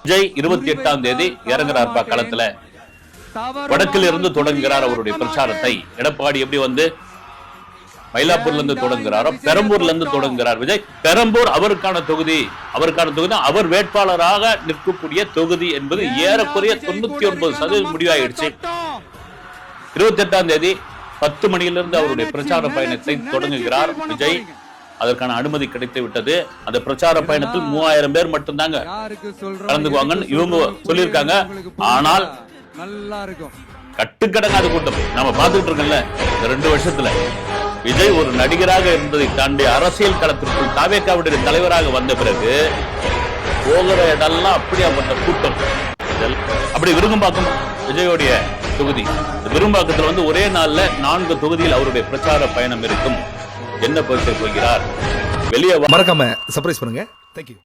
விஜய் 28ஆம் தேதி இறங்குறார்பா களத்துல. வடக்கில் இருந்து தொடங்குகிறார் அவருடைய பிரச்சாரத்தை. எடப்பாடி எப்படி வந்து மயிலாப்பூர்ல இருந்து தொடங்குகிறாரோ பெரம்பூர்ல இருந்து தொடங்குகிறார் விஜய். பெரம்பூர் அவருக்கான தொகுதி, அவர் வேட்பாளராக நிற்கக்கூடிய தொகுதி என்பது ஏறக்குறைய 99% முடிவாயிடுச்சு. 28ஆம் தேதி 10 மணியிலிருந்து அவருடைய பிரச்சார பயணத்தை தொடங்குகிறார் விஜய். அதற்கான அனுமதி கிடைத்து விட்டது. அந்த பிரச்சார பயணத்தில் 3000 பேர் மட்டும்தாங்க கலந்துக்குவாங்கன்னு இவங்க சொல்லியிருக்காங்க. ஆனால் கட்டுக்கடங்காத கூட்டம் நாம பார்த்துட்டு இருக்கோம்ல. இந்த 2 வருஷத்துல விஜய் ஒரு நடிகராக இருந்ததை தாண்டி அரசியல் களத்திற்குள் தாவேகாவுடைய தலைவராக வந்த பிறகு போகிற இடம்லாம் அப்படியாப்பட்ட கூட்டம். அப்படி விருகம்பாக்கம் விஜயோடைய தொகுதி. விருகம்பாக்கத்தில் வந்து ஒரே நாள்ல 4 தொகுதியில் அவருடைய பிரச்சார பயணம் இருக்கும். என்ன பேச போகிறார் வெளியே மறக்காம சர்ப்ரைஸ் பண்ணுங்க. தேங்க்யூ.